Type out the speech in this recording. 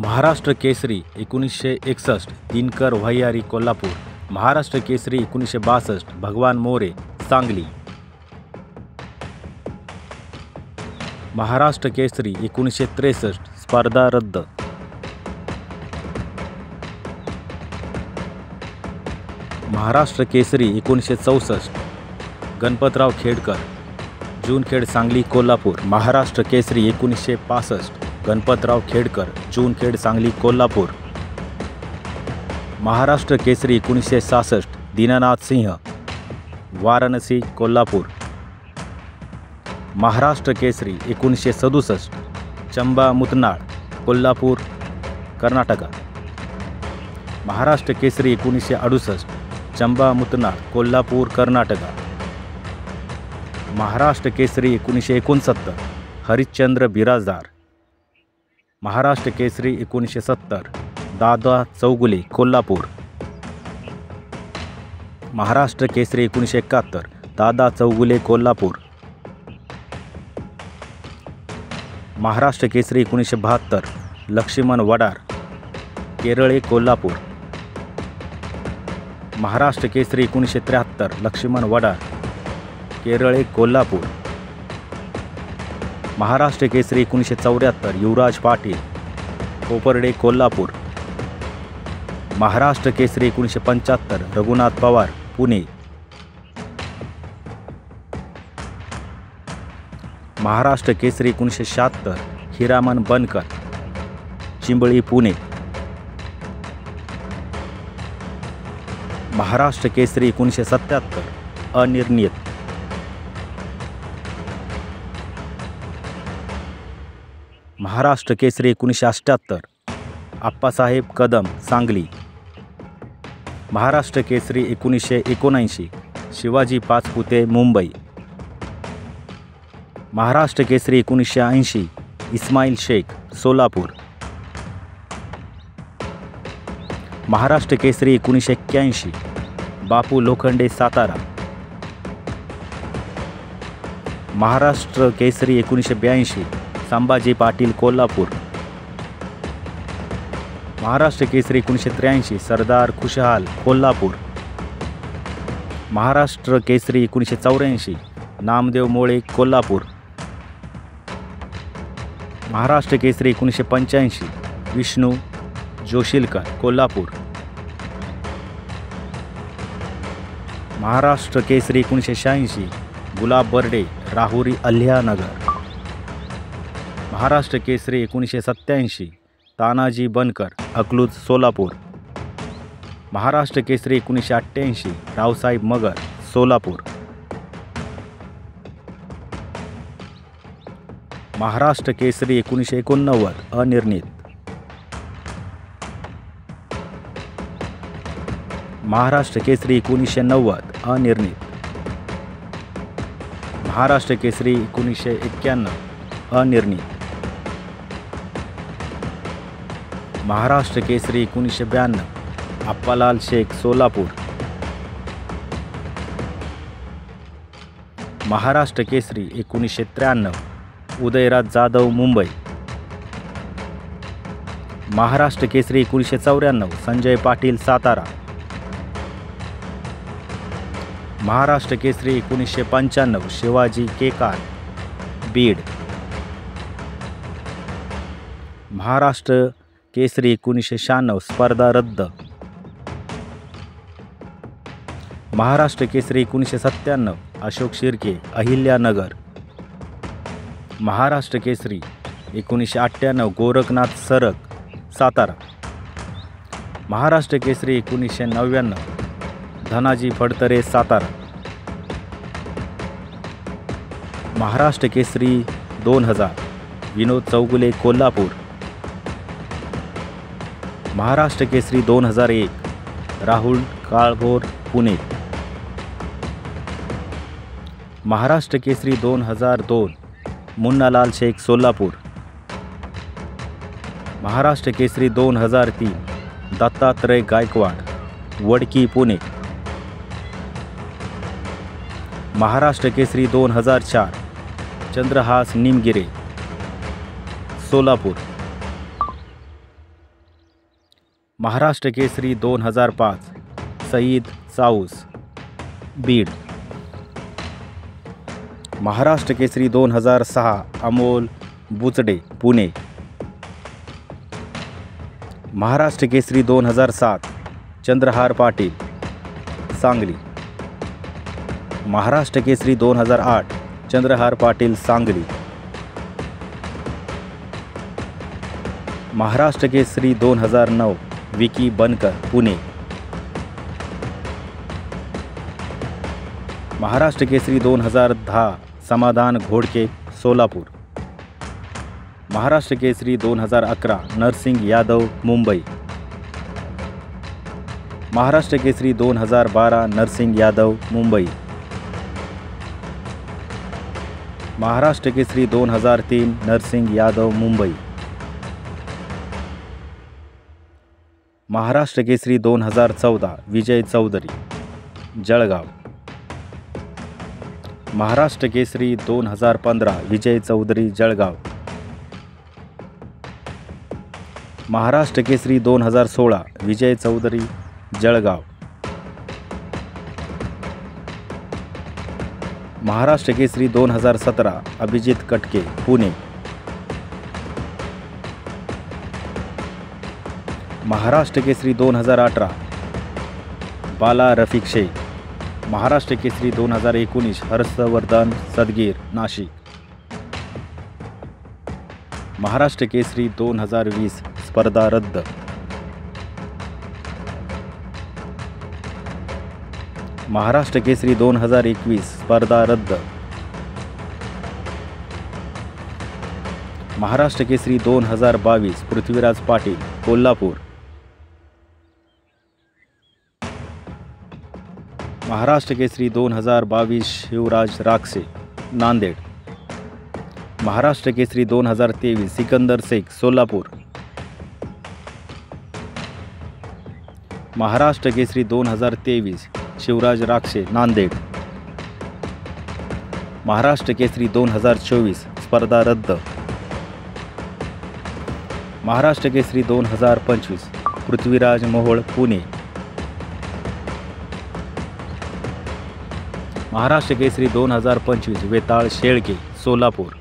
महाराष्ट्र केसरी 1961 दिनकर वहियारी कोल्हापूर। महाराष्ट्र केसरी 1962 भगवान मोरे सांगली। महाराष्ट्र केसरी 1963 स्पर्धा रद्द। महाराष्ट्र केसरी 1964 गणपतराव खेडकर जूनखेड सांगली कोल्हापूर। महाराष्ट्र केसरी 1965 गणपतराव खेडकर जूनखेड सांगली कोल्हापूर। महाराष्ट्र केसरी 1966 दीनानाथ सिंह वाराणसी कोल्हापूर। महाराष्ट्र केसरी 1967 चंबा मुतनाळ कोल्हापूर कर्नाटक। महाराष्ट्र केसरी 1968 चंबा मुतनाळ कोल्हापूर कर्नाटक। महाराष्ट्र केसरी 1969 हरिश्चंद्र बिराजदार। महाराष्ट्र केसरी 1970 दादा चौगुले कोल्हापूर। महाराष्ट्र केसरी 1971 दादा चौगुले कोल्हापूर। महाराष्ट्र केसरी 1972 लक्ष्मण वडार केरळे कोल्हापूर। महाराष्ट्र केसरी 1973 लक्ष्मण वडार केरळे कोल्हापूर। महाराष्ट्र केसरी 1974 युवराज पाटील कोपर्डे कोल्हापूर। महाराष्ट्र केसरी 1975 रघुनाथ पवार पुणे। महाराष्ट्र केसरी 1976 हिरामन बनकर चिंबळी पुणे। महाराष्ट्र केसरी 1977 अनिर्णित। महाराष्ट्र केसरी 1978 आप्पासाहेब कदम सांगली। महाराष्ट्र केसरी 1979 शिवाजी पाचपुते मुंबई। महाराष्ट्र केसरी 1980 इस्माईल शेख सोलापूर। महाराष्ट्र केसरी 1981 बापू लोखंडे सातारा। महाराष्ट्र केसरी 1982 संभाजी पाटील कोल्हापूर। महाराष्ट्र केसरी 1983 सरदार खुशहाल कोल्हापूर। महाराष्ट्र केसरी 1984 नामदेव मोळे कोल्हापूर। महाराष्ट्र केसरी 1985 विष्णू जोशीलकर कोल्हापूर। महाराष्ट्र केसरी 1986 गुलाब बर्डे राहुरी अल्हानगर। महाराष्ट्र केसरी 1987 तानाजी बनकर अकलूज सोलापूर। महाराष्ट्र केसरी 1988 रावसाहेब मगर सोलापूर। महाराष्ट्र केसरी 1989 अनिर्णित। महाराष्ट्र केसरी 1990 अनिर्णित। महाराष्ट्र केसरी 1991 अनिर्णित। महाराष्ट्र केसरी 1992 अप्पालाल शेख सोलापूर। महाराष्ट्र केसरी 1993 उदयराज जाधव मुंबई। महाराष्ट्र केसरी 1994 संजय पाटील सातारा। महाराष्ट्र केसरी 1995 शिवाजी केकार बीड। महाराष्ट्र केसरी 1996 स्पर्धा रद्द। महाराष्ट्र केसरी 1997 अशोक शिर्के अहिल्यानगर। महाराष्ट्र केसरी 1998 गोरखनाथ सरग सातारा। महाराष्ट्र केसरी 1999 धनाजी फडतरे सातारा। महाराष्ट्र केसरी 2000 विनोद चौगुले कोल्हापूर। महाराष्ट्र केसरी 2001 राहुल काळभोर पुणे। महाराष्ट्र केसरी 2002 मुन्नालाल शेख सोलापूर। महाराष्ट्र केसरी 2003 दत्तात्रय गायकवाड वडकी पुणे। महाराष्ट्र केसरी 2004 चंद्रहास निमगिरे सोलापूर। महाराष्ट्र केसरी 2005 सईद चाऊस बीड। महाराष्ट्र केसरी 2006 अमोल बुचडे पुणे। महाराष्ट्र केसरी 2007 चंद्रहार पाटील सांगली। महाराष्ट्र केसरी 2008 चंद्रहार पाटील सांगली। महाराष्ट्र केसरी 2009 विकी बनकर पुणे। महाराष्ट्र केसरी 2010 समाधान घोडके सोलापूर। महाराष्ट्र केसरी 2011 नरसिंग यादव मुंबई। महाराष्ट्र केसरी 2012 नरसिंग यादव मुंबई। महाराष्ट्र केसरी 2003 नरसिंग यादव मुंबई। महाराष्ट्र केसरी 2014 विजय चौधरी जळगाव। महाराष्ट्र केसरी 2015 विजय चौधरी जळगाव। महाराष्ट्र केसरी 2016 विजय चौधरी जळगाव। महाराष्ट्र केसरी 2017 अभिजित कटके पुणे। महाराष्ट्र केसरी 2018 बाला रफिक शेख। महाराष्ट्र केसरी 2019 हर्षवर्धन सदगीर नाशिक। महाराष्ट्र केसरी 2020 स्पर्धा रद्द। महाराष्ट्र केसरी 2021 स्पर्धा रद्द। महाराष्ट्र केसरी 2022 पृथ्वीराज पाटील कोल्हापूर। महाराष्ट्र केसरी 2022 शिवराज राक्षे नांदेड। महाराष्ट्र केसरी 2023 सिकंदर शेख सोलापूर। महाराष्ट्र केसरी 2023 शिवराज राक्षे नांदेड। महाराष्ट्र केसरी 2024 स्पर्धा रद्द। महाराष्ट्र केसरी 2025 पृथ्वीराज मोहोळ पुणे। महाराष्ट्र केसरी 2025 वेताळ शेळके सोलापूर।